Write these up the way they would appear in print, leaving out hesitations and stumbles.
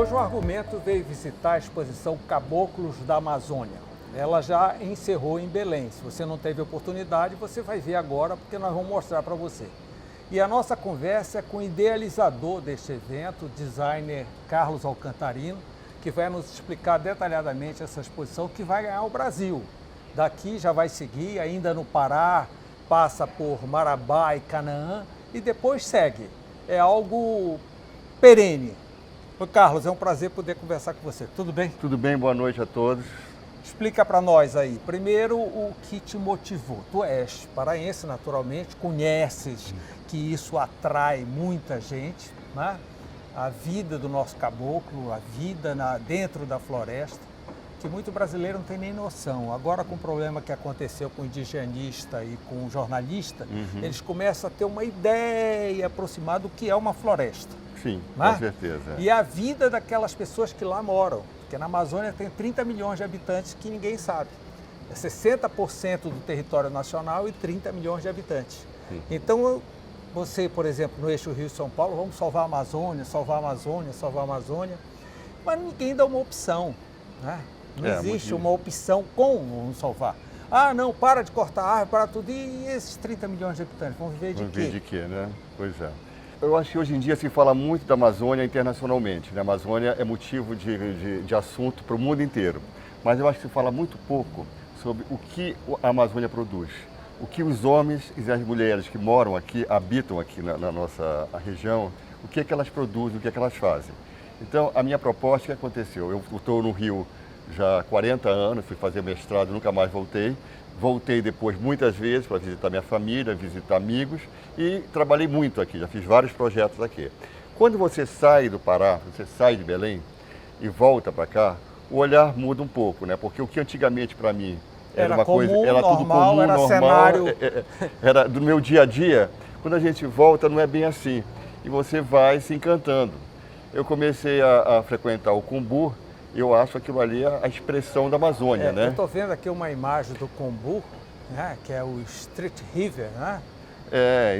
hoje o Argumento veio visitar a exposição Caboclos da Amazônia. Ela já encerrou em Belém. Se você não teve oportunidade, você vai ver agora, porque nós vamos mostrar para você. E a nossa conversa é com o idealizador deste evento, o designer Carlos Alcantarino, que vai nos explicar detalhadamente essa exposição que vai ganhar o Brasil. Daqui já vai seguir, ainda no Pará, passa por Marabá e Canaã e depois segue. É algo perene. Ô Carlos, é um prazer poder conversar com você. Tudo bem? Tudo bem, boa noite a todos. Explica para nós aí, primeiro, o que te motivou. Tu és paraense, naturalmente, conheces que isso atrai muita gente, né? A vida do nosso caboclo, a vida dentro da floresta, que muito brasileiro não tem nem noção. Agora, com o problema que aconteceu com o indigenista e com o jornalista, eles começam a ter uma ideia aproximada do que é uma floresta. Sim, né? Com certeza. E a vida daquelas pessoas que lá moram. Porque na Amazônia tem 30 milhões de habitantes que ninguém sabe. É 60% do território nacional e 30 milhões de habitantes. Sim. Então, você, por exemplo, no eixo Rio-São Paulo, vamos salvar a Amazônia, salvar a Amazônia, salvar a Amazônia. Mas ninguém dá uma opção, né? Não existe uma opção como salvar. Ah, não, para de cortar árvore, para tudo. E esses 30 milhões de habitantes vão viver de quê? Vão viver de quê, né? Pois é. Eu acho que hoje em dia se fala muito da Amazônia internacionalmente, né? A Amazônia é motivo de assunto para o mundo inteiro. Mas eu acho que se fala muito pouco sobre o que a Amazônia produz. O que os homens e as mulheres que moram aqui, habitam aqui na nossa região, o que é que elas produzem, o que é que elas fazem. Então, a minha proposta, o que aconteceu? Eu estou no Rio já há 40 anos, fui fazer mestrado, nunca mais voltei. Voltei depois muitas vezes para visitar minha família, visitar amigos e trabalhei muito aqui, já fiz vários projetos aqui. Quando você sai do Pará, você sai de Belém e volta para cá, o olhar muda um pouco, né? Porque o que antigamente para mim era uma comum, coisa, era normal, tudo comum, era normal, cenário. Era do meu dia a dia, quando a gente volta não é bem assim e você vai se encantando. Eu comecei a frequentar o Cumbu. Eu acho aquilo ali a expressão da Amazônia, né? Eu estou vendo aqui uma imagem do Cumbu, né, que é o Street River, né?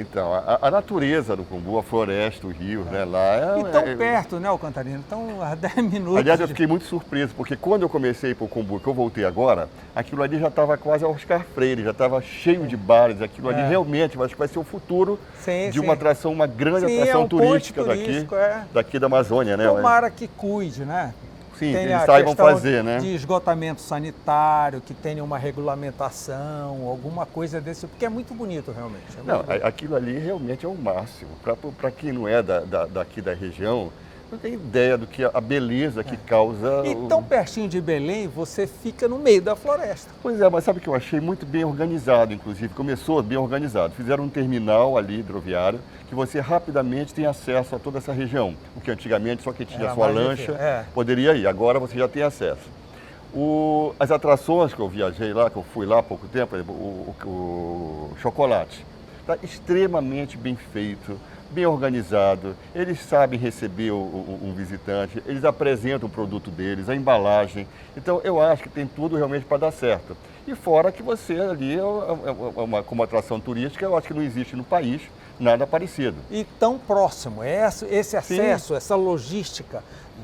Então, a natureza do Cumbu, a floresta, o rio, né, lá... E tão perto, né, Alcantarino? Então, a 10 minutos... Aliás, eu fiquei muito surpreso, porque quando eu comecei para o Cumbu, que eu voltei agora, aquilo ali já estava quase a Oscar Freire, já estava cheio de bares, aquilo ali realmente, acho que vai ser o futuro de uma atração, uma grande atração turística daqui da Amazônia, né? Tomara que cuide, né? Sim, que eles saibam fazer, né? De esgotamento sanitário, que tenha uma regulamentação, alguma coisa desse, porque é muito bonito realmente. Aquilo ali realmente é o máximo. Para quem não é daqui da região, não tem ideia do que a beleza que causa... E tão pertinho de Belém, você fica no meio da floresta. Pois é, mas sabe o que eu achei muito bem organizado, inclusive, começou bem organizado. Fizeram um terminal ali, hidroviário, que você rapidamente tem acesso a toda essa região. O que antigamente só quem tinha sua lancha poderia ir, agora você já tem acesso. As atrações que eu viajei lá, que eu fui lá há pouco tempo, o chocolate, está extremamente bem feito, bem organizado, eles sabem receber um visitante, eles apresentam o produto deles, a embalagem. Então eu acho que tem tudo realmente para dar certo. E fora que você ali, como atração turística, eu acho que não existe no país nada parecido. E tão próximo, esse acesso, essa logística,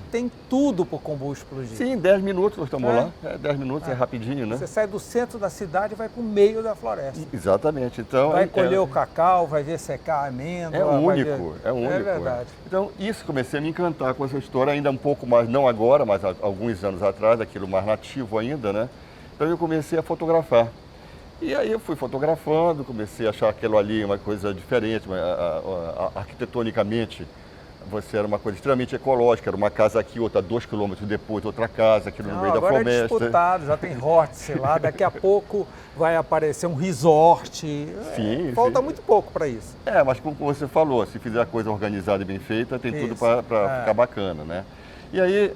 tem tudo para o Cumbu explodir. Sim, 10 minutos nós estamos lá, 10 minutos é rapidinho, né? Você sai do centro da cidade e vai para o meio da floresta. Exatamente. Então, vai colher o cacau, vai ver secar a amêndoa. É único, é único. É verdade. Então, isso comecei a me encantar com essa história, ainda um pouco mais, não agora, mas há alguns anos atrás, aquilo mais nativo ainda, né? Então eu comecei a fotografar. E aí eu fui fotografando, comecei a achar aquilo ali uma coisa diferente, arquitetonicamente. Você era uma coisa extremamente ecológica, era uma casa aqui, outra 2 quilômetros depois, outra casa aqui no meio da floresta. Agora é disputado, já tem hostel lá, daqui a pouco vai aparecer um resort. Falta muito pouco para isso. Mas como você falou, se fizer a coisa organizada e bem feita, tem tudo para ficar bacana, né? E aí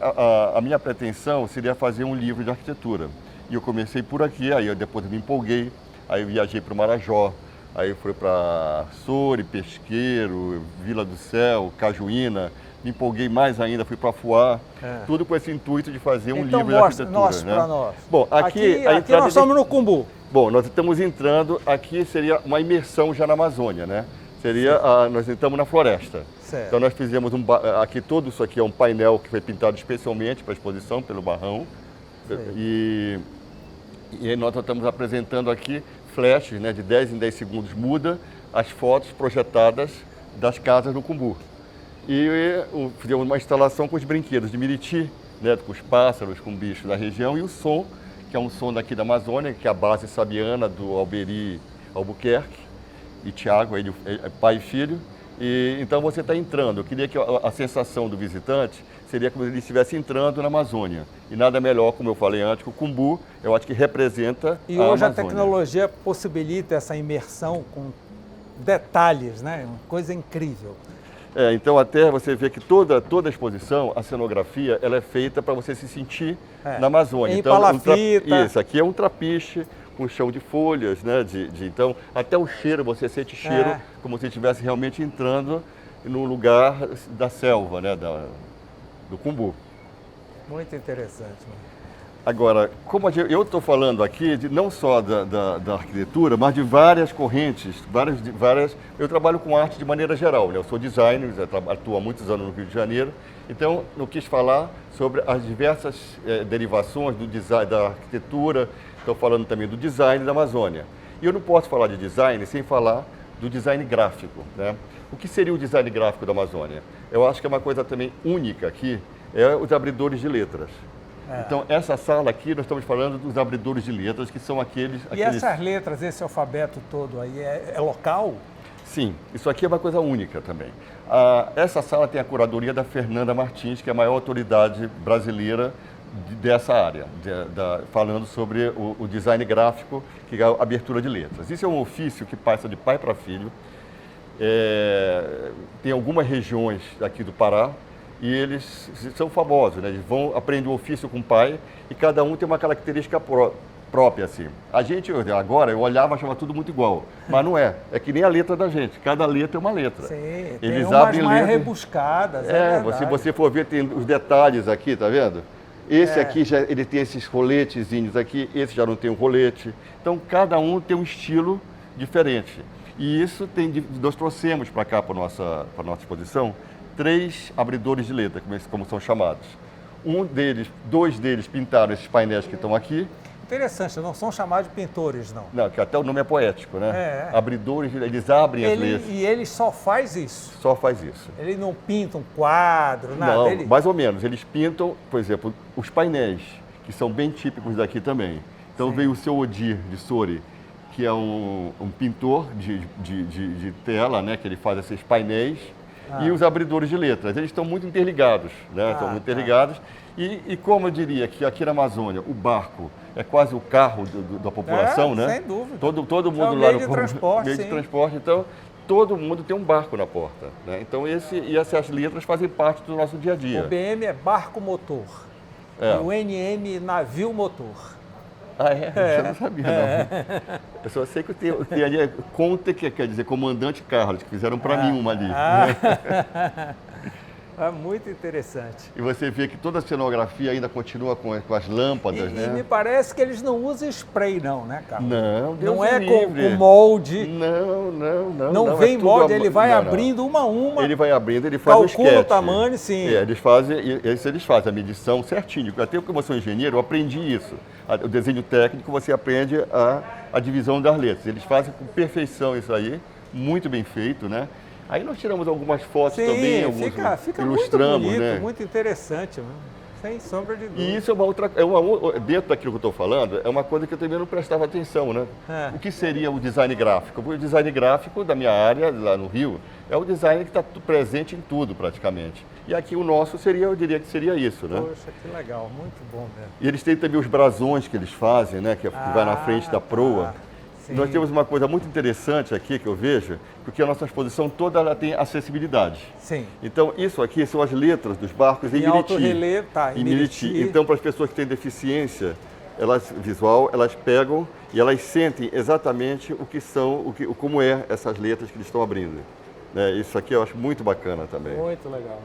a minha pretensão seria fazer um livro de arquitetura. E eu comecei por aqui, aí depois eu me empolguei, aí eu viajei para o Marajó, aí fui para Soure, Pesqueiro, Vila do Céu, Cajuína, me empolguei mais ainda, fui para Fuá, tudo com esse intuito de fazer um livro de arquitetura. Mostra para nós. Bom, aqui nós estamos no Cumbu. Bom, nós estamos entrando, aqui seria uma imersão já na Amazônia, né? Nós estamos na floresta. Certo. Então nós fizemos aqui todo isso aqui é um painel que foi pintado especialmente para a exposição pelo Barrão. E nós estamos apresentando aqui flashes, né, de 10 em 10 segundos, muda as fotos projetadas das casas do Cumbu. E fizemos uma instalação com os brinquedos de Miriti, né, com os pássaros, com bichos da região, e o som, que é um som daqui da Amazônia, que é a base sabiana do Alberi Albuquerque e Tiago, ele é pai e filho. E então você está entrando. Eu queria que a sensação do visitante seria como se ele estivesse entrando na Amazônia. E nada melhor, como eu falei antes, que o Cumbu, eu acho que representa e a hoje Amazônia. A tecnologia possibilita essa imersão com detalhes, né? Uma coisa incrível. Então até você vê que toda a exposição, a cenografia, ela é feita para você se sentir na Amazônia. Em então, palafita. Isso, aqui é um trapiche com chão de folhas, né? Então, até o cheiro, você sente cheiro como se estivesse realmente entrando num lugar da selva, né? Do Cumbu. Muito interessante. Agora, como eu estou falando aqui não só da arquitetura, mas de várias correntes, várias. Eu trabalho com arte de maneira geral, né? Eu sou designer, atuo há muitos anos no Rio de Janeiro, então eu quis falar sobre as diversas derivações do design, da arquitetura. Estou falando também do design da Amazônia. E eu não posso falar de design sem falar do design gráfico, né? O que seria o design gráfico da Amazônia? Eu acho que é uma coisa também única aqui, é os abridores de letras. Então, essa sala aqui, nós estamos falando dos abridores de letras, que são aqueles... E essas letras, esse alfabeto todo aí, é local? Sim, isso aqui é uma coisa única também. Essa sala tem a curadoria da Fernanda Martins, que é a maior autoridade brasileira dessa área, falando sobre o design gráfico, que é a abertura de letras. Isso é um ofício que passa de pai para filho. Tem algumas regiões aqui do Pará, e eles são famosos, né? Eles aprendem o ofício com o pai e cada um tem uma característica própria, assim. A gente, agora, eu olhava e achava tudo muito igual, mas não é. É que nem a letra da gente, cada letra é uma letra. Sim, eles tem umas mais rebuscadas, se você for ver, tem os detalhes aqui, tá vendo? Esse aqui, ele tem esses roletezinhos aqui, esse já não tem um rolete. Então, cada um tem um estilo diferente. E isso nós trouxemos para cá, para a nossa exposição, 3 abridores de letra, como são chamados. Dois deles pintaram esses painéis que estão aqui. Interessante, não são chamados de pintores, não. Não, que até o nome é poético, né? Abridores, eles abrem as letras. E ele só faz isso? Só faz isso. Ele não pinta um quadro, nada? Não, mais ou menos. Eles pintam, por exemplo, os painéis, que são bem típicos daqui também. Então veio o seu Odir de Sori, que é um pintor de tela, né? Que ele faz esses painéis. E os abridores de letras, eles estão muito interligados, né? Estão muito interligados. E como eu diria que aqui na Amazônia o barco é quase o carro da população, né? Sem dúvida. Todo mundo é um lá meio de transporte, meio de transporte, então todo mundo tem um barco na porta, né? Então essas letras fazem parte do nosso dia a dia. O BM é barco motor. E o NM navio motor. Ah, é? Eu não sabia, não. Eu só sei que tem ali Conte, que quer dizer Comandante Carlos, que fizeram para mim uma ali. É muito interessante. E você vê que toda a cenografia ainda continua com as lâmpadas, né? E me parece que eles não usam spray, não, né, Carlos? Não, Deus não é livre. com molde. Não. Não vem molde, ele vai abrindo uma a uma. Ele vai abrindo, ele faz o sketch. Calcula o tamanho, sim. Eles fazem a medição certinho. Até porque eu sou engenheiro, eu aprendi isso. O desenho técnico, você aprende a divisão das letras. Eles fazem com perfeição isso aí, muito bem feito, né? Aí nós tiramos algumas fotos também, fica ilustramos, muito bonito, né? muito interessante, sem sombra de dúvida. E isso dentro daquilo que eu estou falando, é uma coisa que eu também não prestava atenção, né? O que seria o design gráfico? O design gráfico da minha área, lá no Rio, é o design que está presente em tudo praticamente. E aqui o nosso eu diria que seria isso, né? Poxa, que legal, muito bom mesmo. E eles têm também os brasões que eles fazem, né? Que vai na frente da proa. Sim. Nós temos uma coisa muito interessante aqui que eu vejo, porque a nossa exposição toda ela tem acessibilidade. Sim. Então, isso aqui são as letras dos barcos em Miriti. Alto relevo, em Miriti. Então, para as pessoas que têm deficiência visual, elas pegam e elas sentem exatamente o que são, como é essas letras que eles estão abrindo. Né? Isso aqui eu acho muito bacana também. Muito legal.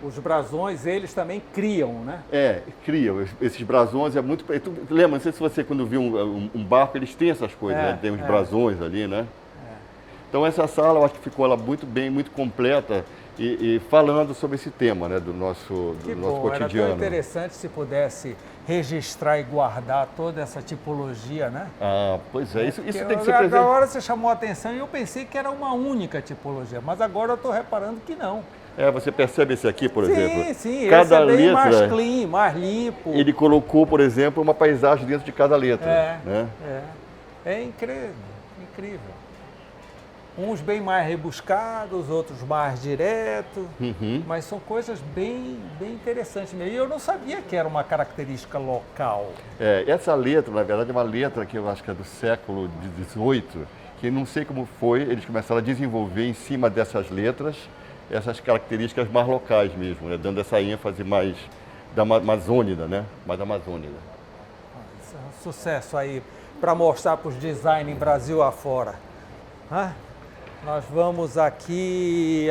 Os brasões, eles também criam, né? Criam. Esses brasões é muito... Tu lembra, não sei se você quando viu um barco, eles têm essas coisas, né? Tem os brasões ali, né? Então essa sala, eu acho que ficou ela muito bem, muito completa e falando sobre esse tema, né, do nosso cotidiano. Era tão interessante se pudesse registrar e guardar toda essa tipologia, né? Ah, pois é, isso tem que ser presente. Agora você chamou a atenção e eu pensei que era uma única tipologia, mas agora eu estou reparando que não. Você percebe esse aqui, por exemplo? Sim, cada esse é bem letra, mais clean, mais limpo. Ele colocou, por exemplo, uma paisagem dentro de cada letra. Né? É incrível, incrível. Uns bem mais rebuscados, outros mais direto, mas são coisas bem interessantes mesmo. E eu não sabia que era uma característica local. Essa letra, na verdade, é uma letra que eu acho que é do século XVIII, que não sei como foi, eles começaram a desenvolver em cima dessas letras essas características mais locais mesmo, né? Dando essa ênfase mais da amazônida, né? Mais amazônica. Isso é um sucesso aí para mostrar para os designers Brasil afora. Nós vamos aqui,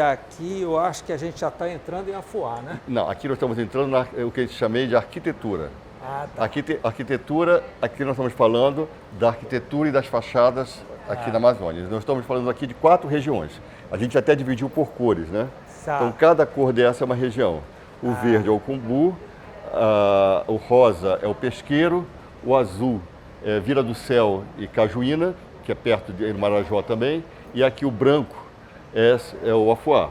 eu acho que a gente já está entrando em Afuá, né? Não, aqui nós estamos entrando no que eu chamei de arquitetura. Tá. Arquitetura, aqui nós estamos falando da arquitetura e das fachadas aqui na Amazônia. Nós estamos falando aqui de 4 regiões. A gente até dividiu por cores, né? Então cada cor dessa é uma região. O verde é o Cumbu, o rosa é o Pesqueiro, o azul é Vila do Céu e Cajuína, que é perto de Marajó também, e aqui o branco é o Afuá.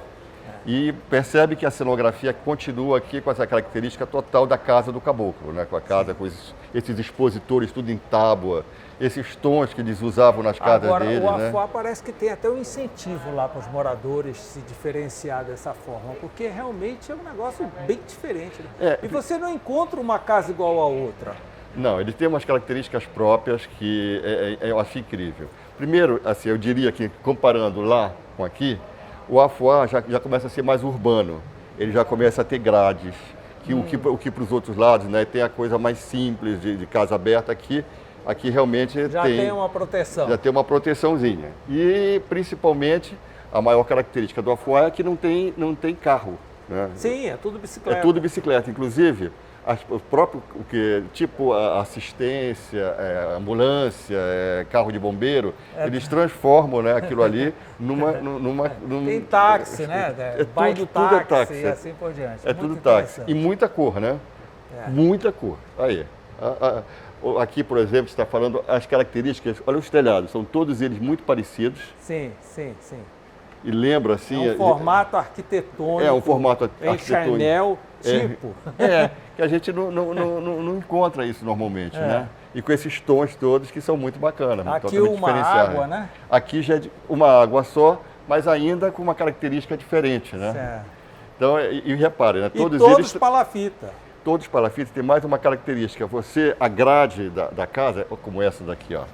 E percebe que a cenografia continua aqui com essa característica total da casa do caboclo, né? Com a casa, com esses expositores tudo em tábua, esses tons que eles usavam nas casas deles. Agora, o Afuá parece que tem até um incentivo lá para os moradores se diferenciar dessa forma, porque realmente é um negócio bem diferente. Né? E você não encontra uma casa igual a outra. Não, ele tem umas características próprias que eu acho incrível. Primeiro, assim, eu diria que comparando lá com aqui, o Afuá já começa a ser mais urbano, ele já começa a ter grades, o que para os outros lados, né, tem a coisa mais simples de casa aberta aqui realmente já tem uma proteção. Já tem uma proteçãozinha. E principalmente a maior característica do Afuá é que não tem carro. Né? Sim, é tudo bicicleta. É tudo bicicleta, inclusive o próprio tipo assistência, ambulância, carro de bombeiro, eles transformam, né, aquilo ali numa tem táxi, né? Tudo é táxi e assim por diante. É tudo táxi. E muita cor, né? Muita cor. Aí. Aqui, por exemplo, você está falando as características, olha os telhados, são todos eles muito parecidos. Sim. E lembra assim... É um formato arquitetônico. Um formato arquitetônico. Chanel, tipo. Que a gente não encontra isso normalmente, né? E com esses tons todos que são muito bacanas. Aqui uma água, né? Aqui já é uma água só, mas ainda com uma característica diferente, né? Certo. Então, e repare, né? Todos eles... palafita. Todos palafitas têm mais uma característica. A grade da casa, como essa daqui, ó.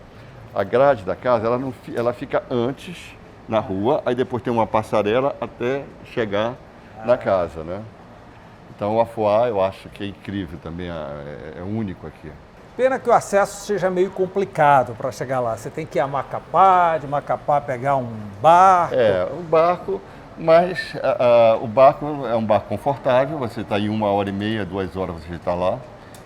A grade da casa, ela fica antes na rua, aí depois tem uma passarela até chegar na casa, né? Então o Afuá eu acho que é incrível também, é único aqui. Pena que o acesso seja meio complicado para chegar lá. Você tem que ir a Macapá, de Macapá pegar um barco. Um barco, mas o barco é um barco confortável, você está em 1h30, 2 horas você está lá.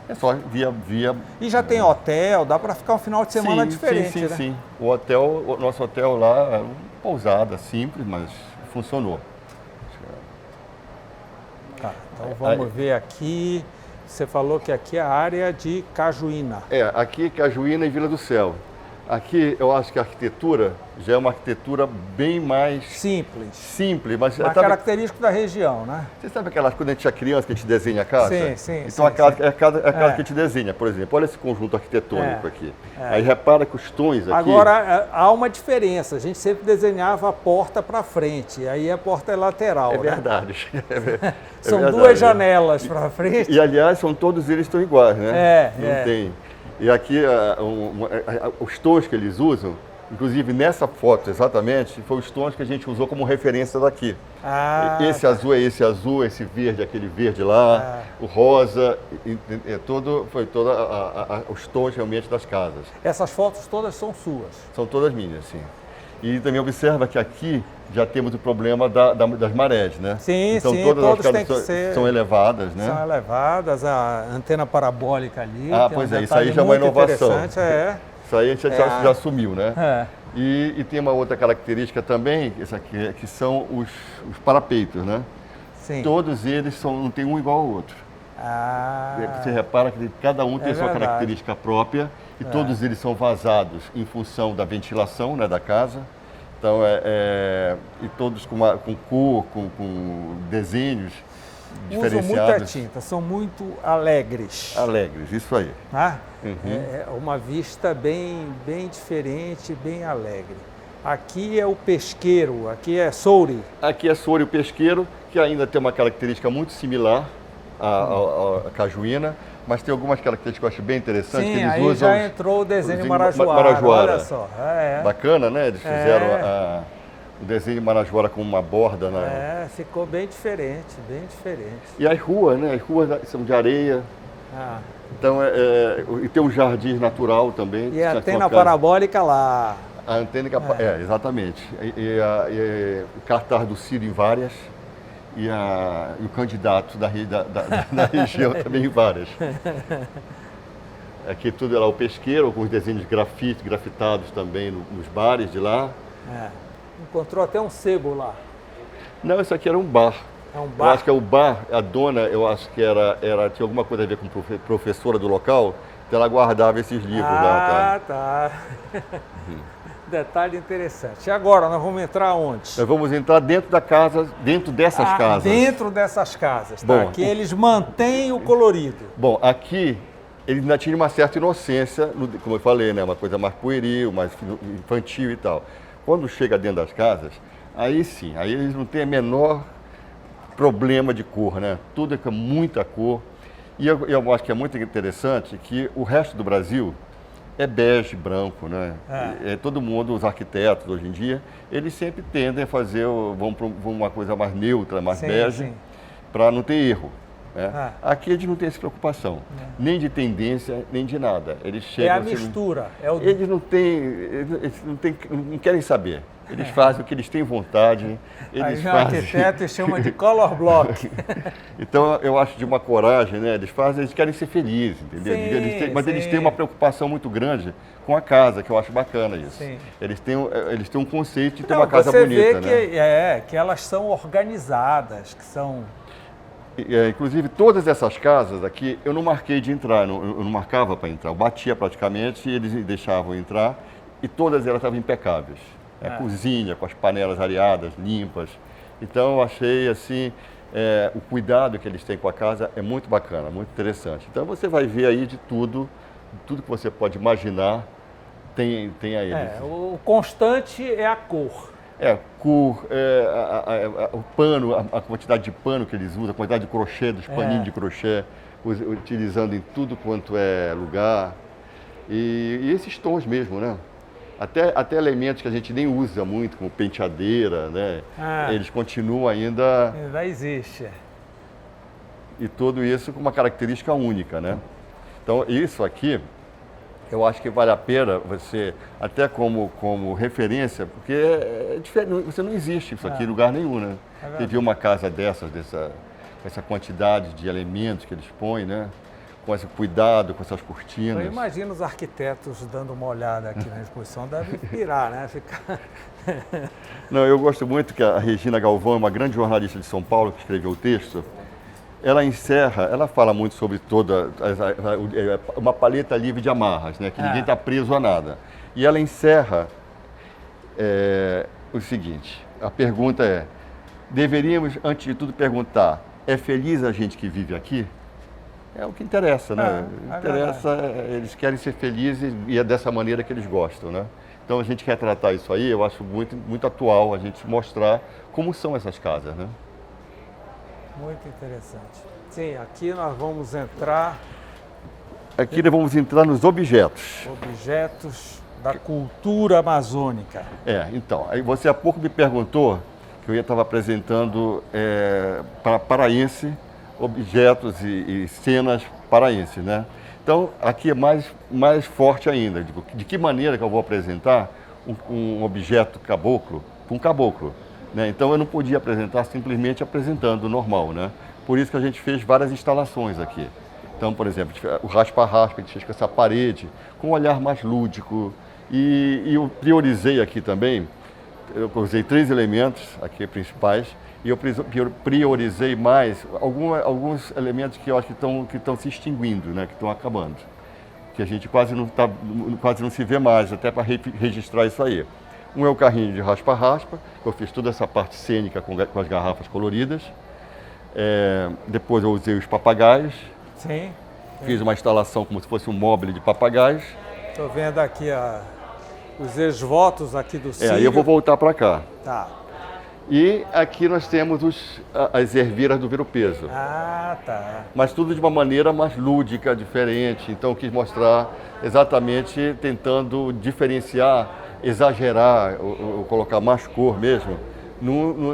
É só via... E já tem hotel, dá para ficar um final de semana diferente, né? Sim. O nosso hotel lá é uma pousada simples, mas funcionou. Tá, então vamos ver aqui. Você falou que aqui é a área de Cajuína. Aqui Cajuína e Vila do Céu. Aqui eu acho que a arquitetura já é uma arquitetura bem mais... Simples, mas... característico da região, né? Você sabe aquelas, quando a gente é criança, que a gente desenha a casa? Sim. Então a casa que a gente desenha, por exemplo. Olha esse conjunto arquitetônico aqui. Aí repara que os tons aqui... Agora, há uma diferença. A gente sempre desenhava a porta para frente, aí a porta é lateral, verdade. São verdade. 2 janelas para frente. E, aliás, todos eles estão iguais, né? Não tem... E aqui, os tons que eles usam, inclusive nessa foto exatamente, foi os tons que a gente usou como referência daqui. Esse azul é esse azul, esse verde é aquele verde lá, o rosa, foi todos os tons realmente das casas. Essas fotos todas são suas? São todas minhas, sim. E também observa que aqui já temos o problema das marés, né? Sim, então, todas as casas são elevadas, né? São elevadas, a antena parabólica ali. Pois isso aí já é uma inovação. Isso aí a gente já assumiu, né? E tem uma outra característica também, essa aqui, que são os parapeitos, né? Sim. Todos eles não tem um igual ao outro. Você repara que cada um tem sua característica própria e todos eles são vazados em função da ventilação, né, da casa. Então, e todos com cor, com desenhos diferenciados. Usam muita tinta, são muito alegres. Alegres, isso aí. É uma vista bem diferente, bem alegre. Aqui é o pesqueiro, aqui é Souri. Aqui é Souri o pesqueiro, que ainda tem uma característica muito similar à cajuína, mas tem algumas características que eu acho bem interessantes. Sim, que eles aí usam já entrou o desenho marajoara, olha só. Bacana, né? Eles fizeram o desenho de marajoara com uma borda. Ficou bem diferente, bem diferente. E as ruas, né? As ruas são de areia. Então, e tem um jardim natural também. E a antena parabólica lá. A antena, exatamente. E o cartaz do Ciro em várias. E o candidato da região também em várias. Aqui tudo é lá o pesqueiro, alguns desenhos grafitados também nos bares de lá. Encontrou até um sebo lá. Não, isso aqui era um bar. É um bar? Eu acho que é o bar, a dona, eu acho que tinha alguma coisa a ver com professora do local, então ela guardava esses livros lá. Tá. Detalhe interessante. E agora, nós vamos entrar onde? Nós vamos entrar dentro da casa, dentro dessas casas. Dentro dessas casas, tá? Bom, Aqui eles mantêm o colorido. Bom, aqui ele ainda tinha uma certa inocência, como eu falei, né? Uma coisa mais pueril, mais infantil e tal. Quando chega dentro das casas, aí sim, aí eles não têm a menor problema de cor, né? Tudo é com muita cor. E eu acho que é muito interessante que o resto do Brasil é bege, branco, né? Todo mundo, os arquitetos hoje em dia, eles sempre tendem a fazer, vão para uma coisa mais neutra, mais bege, para não ter erro. Né? Aqui eles não têm essa preocupação, nem de tendência, nem de nada. Eles chegam, a mistura. Eles não querem saber. Eles fazem o que eles têm vontade. Aí o arquiteto chama de color block. Então, eu acho de uma coragem, né? Eles querem ser felizes, entendeu? Mas eles têm uma preocupação muito grande com a casa, que eu acho bacana isso. Sim. Eles têm um conceito de ter uma casa bonita, você vê que elas são organizadas, que são... Inclusive, todas essas casas aqui, eu não marquei de entrar, eu não marcava para entrar. Eu batia praticamente e eles deixavam entrar e todas elas estavam impecáveis. Cozinha, com as panelas areadas, limpas. Então, eu achei, assim, o cuidado que eles têm com a casa é muito bacana, muito interessante. Então, você vai ver aí de tudo que você pode imaginar, tem a eles. O constante é a cor. Cor, o pano, a quantidade de pano que eles usam, a quantidade de crochê, dos paninhos de crochê, utilizando em tudo quanto é lugar. E esses tons mesmo, né? Até elementos que a gente nem usa muito, como penteadeira, né? Eles continuam ainda existe. E tudo isso com uma característica única, né? Então, isso aqui, eu acho que vale a pena você, até como referência, porque é diferente, você não existe isso aqui em lugar nenhum, né? Você viu uma casa essa quantidade de elementos que eles põem, né? Com esse cuidado, com essas cortinas. Eu imagino os arquitetos dando uma olhada aqui na exposição, deve pirar, né? Não, eu gosto muito que a Regina Galvão, uma grande jornalista de São Paulo, que escreveu o texto, ela fala muito sobre uma paleta livre de amarras, né? Que ninguém está preso a nada. E ela encerra o seguinte, a pergunta é, deveríamos, antes de tudo, perguntar, é feliz a gente que vive aqui? É o que interessa, né? Eles querem ser felizes e é dessa maneira que eles gostam, né? Então a gente quer tratar isso aí, eu acho muito, muito atual a gente mostrar como são essas casas, né? Muito interessante. Sim, aqui nós vamos entrar... Aqui nós vamos entrar nos objetos. Objetos da cultura amazônica. Então, aí você há pouco me perguntou que eu estava apresentando para paraense objetos e cenas paraenses, né? Então, aqui é mais forte ainda. De que maneira que eu vou apresentar um objeto caboclo para um caboclo, né? Então, eu não podia apresentar simplesmente apresentando normal, né? Por isso que a gente fez várias instalações aqui. Então, por exemplo, o raspa-raspa, a gente fez com essa parede, com um olhar mais lúdico E eu priorizei aqui também, eu usei 3 elementos aqui principais, e eu priorizei mais alguns elementos que eu acho que estão se extinguindo, né, que estão acabando. Que a gente quase não se vê mais, até para registrar isso aí. Um é o carrinho de raspa-raspa, que eu fiz toda essa parte cênica com as garrafas coloridas. Depois eu usei os papagaios. Sim. Fiz uma instalação como se fosse um mobile de papagaios. Estou vendo aqui os ex-votos aqui do Sírio. Aí eu vou voltar para cá. Tá. E aqui nós temos as ervilhas do Ver-o-Peso. Ah, tá. Mas tudo de uma maneira mais lúdica, diferente. Então eu quis mostrar exatamente tentando diferenciar, exagerar, ou colocar mais cor mesmo,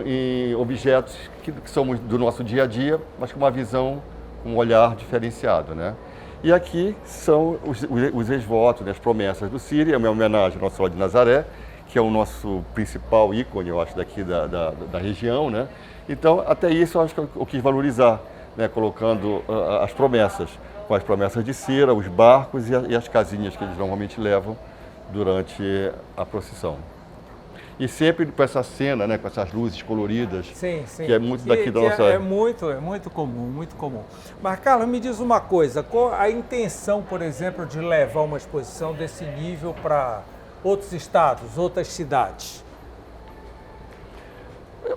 em objetos que são do nosso dia a dia, mas com uma visão, um olhar diferenciado, né? E aqui são os ex-votos, né, as promessas do Sírio, é uma homenagem ao Nossa Senhora de Nazaré, que é o nosso principal ícone, eu acho, daqui da região, né? Então, até isso eu acho que eu quis valorizar, né, colocando as promessas, com as promessas de cera, os barcos e as casinhas que eles normalmente levam durante a procissão. E sempre com essa cena, né, com essas luzes coloridas, sim, sim. Que é muito daqui da nossa... É muito comum, muito comum. Mas, Carlos, me diz uma coisa, qual a intenção, por exemplo, de levar uma exposição desse nível para outros estados, outras cidades?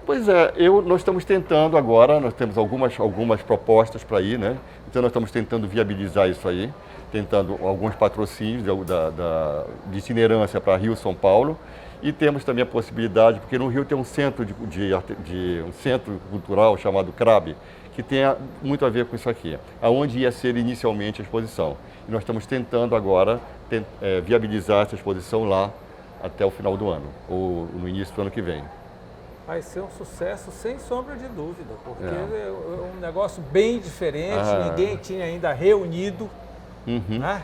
Pois é, nós estamos tentando agora, nós temos algumas propostas para ir, né? Então nós estamos tentando viabilizar isso aí, tentando alguns patrocínios de itinerância para Rio, São Paulo, e temos também a possibilidade, porque no Rio tem um centro um centro cultural chamado CRAB, que tem muito a ver com isso aqui, aonde ia ser inicialmente a exposição. E nós estamos tentando agora viabilizar essa exposição lá até o final do ano, ou no início do ano que vem. Vai ser um sucesso sem sombra de dúvida, porque é um negócio bem diferente, ninguém tinha ainda reunido, né?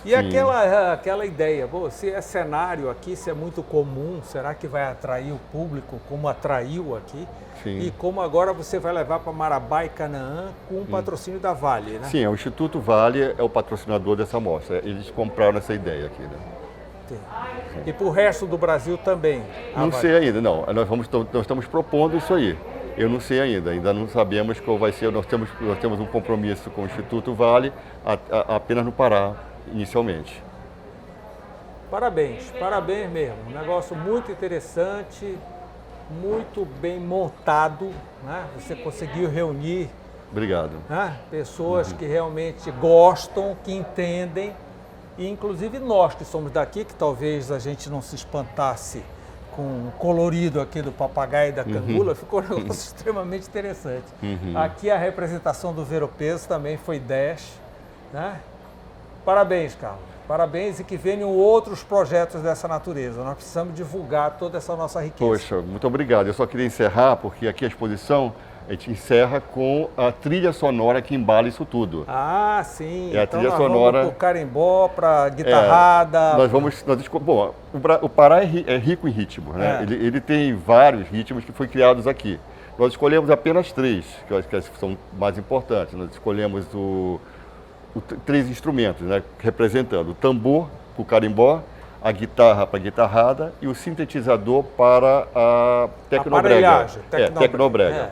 E aquela ideia, se é cenário aqui, se é muito comum, será que vai atrair o público como atraiu aqui? Sim. E como agora você vai levar para Marabá e Canaã com o patrocínio da Vale, né? Sim, o Instituto Vale é o patrocinador dessa mostra, eles compraram essa ideia aqui, né? Sim. E para o resto do Brasil também? Não sei ainda, não. Nós estamos propondo isso aí. Eu não sei ainda não sabemos qual vai ser. Nós temos um compromisso com o Instituto Vale apenas no Pará, inicialmente. Parabéns mesmo. Um negócio muito interessante, muito bem montado, né? Você conseguiu reunir Obrigado. Né? Pessoas que realmente gostam, que entendem. E inclusive nós que somos daqui, que talvez a gente não se espantasse com o colorido aqui do papagaio e da cangula, ficou um negócio extremamente interessante. Aqui a representação do Ver-o-Peso também foi 10. Né? Parabéns, Carlos. Parabéns e que venham outros projetos dessa natureza. Nós precisamos divulgar toda essa nossa riqueza. Poxa, muito obrigado. Eu só queria encerrar, porque aqui a exposição... A gente encerra com a trilha sonora que embala isso tudo. Ah, sim. A trilha sonora. Vamos pro carimbó, para guitarrada. Bom, o Pará é rico em ritmos, né? Ele tem vários ritmos que foram criados aqui. Nós escolhemos apenas 3, que eu acho que são mais importantes. Nós escolhemos 3 instrumentos, né? Representando o tambor para o carimbó, a guitarra para a guitarrada e o sintetizador para a tecnobrega. Tecnobrega.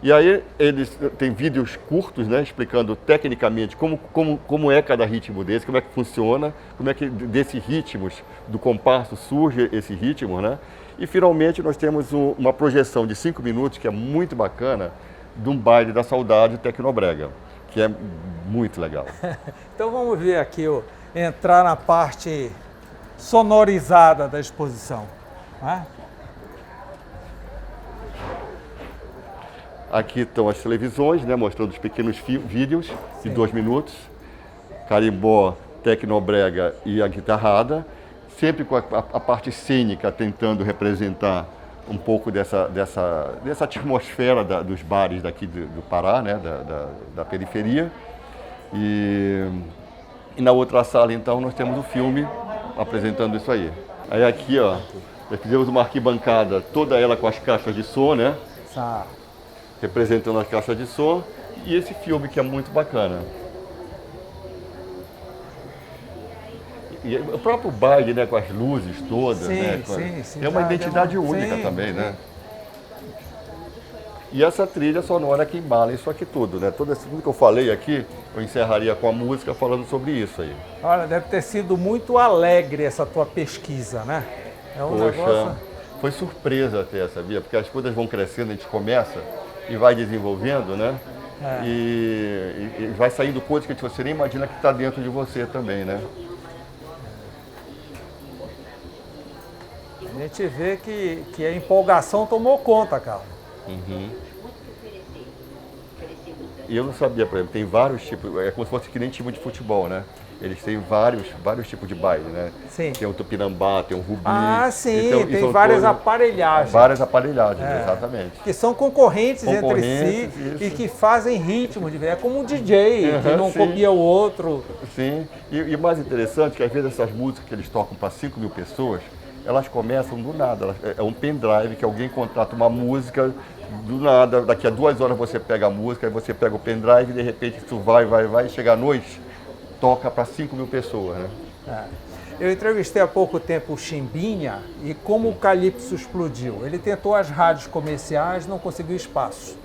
E aí eles têm vídeos curtos, né, explicando tecnicamente como é cada ritmo desse, como é que funciona, como é que desses ritmos do compasso surge esse ritmo, né? E finalmente nós temos uma projeção de 5 minutos, que é muito bacana, de um baile da saudade tecnobrega, que é muito legal. Então vamos ver aqui, entrar na parte sonorizada da exposição. Né? Aqui estão as televisões, né, mostrando os pequenos vídeos de 2 minutos, carimbó, tecnobrega e a guitarrada, sempre com a parte cênica tentando representar um pouco dessa atmosfera dos bares daqui do Pará, né, da periferia. E na outra sala, então, nós temos o filme apresentando isso aí. Aí aqui, ó, nós fizemos uma arquibancada, toda ela com as caixas de som, né? Representando as caixas de som, e esse filme que é muito bacana. E o próprio baile, né, com as luzes todas, Sim, né? sim, É uma identidade única também, né? E essa trilha sonora que embala isso aqui tudo, né? Tudo que eu falei aqui, eu encerraria com a música falando sobre isso aí. Olha, deve ter sido muito alegre essa tua pesquisa, né? É um Poxa, negócio... foi surpresa até, sabia? Porque as coisas vão crescendo, a gente começa e vai desenvolvendo, né? E vai saindo coisas que você nem imagina que está dentro de você também, né? A gente vê que a empolgação tomou conta, cara. E eu não sabia, por exemplo, tem vários tipos, é como se fosse que nem time de futebol, né? Eles têm vários tipos de baile, né? Sim. Tem o tupinambá, tem o rubi. Ah, sim, então, tem várias aparelhagens. Várias aparelhagens, exatamente. Que são concorrentes entre si isso. e que fazem ritmo de ver. É como um DJ, que não sim. copia o outro. Sim, e o mais interessante é que às vezes essas músicas que eles tocam para 5.000 pessoas, elas começam do nada. É um pendrive que alguém contrata uma música, do nada, daqui a 2 horas você pega a música, aí você pega o pendrive e de repente isso vai, chega à noite, toca para 5.000 pessoas, né? Eu entrevistei há pouco tempo o Chimbinha e como o Calypso explodiu. Ele tentou as rádios comerciais, não conseguiu espaço.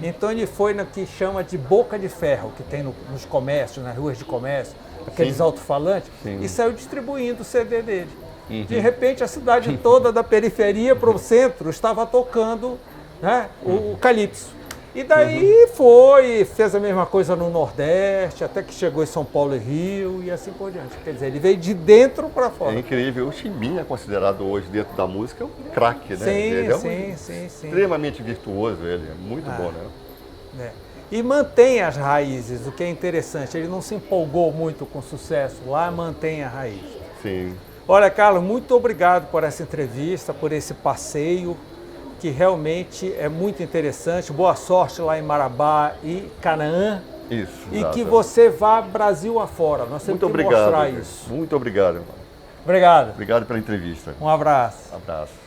Então ele foi no que chama de boca de ferro, que tem nos comércios, nas ruas de comércio, aqueles alto-falantes, e saiu distribuindo o CD dele. De repente a cidade toda da periferia para o centro estava tocando, né, o Calypso. E daí fez a mesma coisa no Nordeste, até que chegou em São Paulo e Rio e assim por diante. Quer dizer, ele veio de dentro para fora. É incrível. O Chimbinha é considerado hoje dentro da música um craque, né? Sim, Ele é sim. extremamente virtuoso, ele é muito bom, né? E mantém as raízes, o que é interessante. Ele não se empolgou muito com o sucesso lá, mantém a raiz. Sim. Olha, Carlos, muito obrigado por essa entrevista, por esse passeio, que realmente é muito interessante. Boa sorte lá em Marabá e Canaã. Isso. E que você vá Brasil afora. Nós temos que mostrar isso. Muito obrigado. Obrigado. Obrigado pela entrevista. Um abraço. Abraço.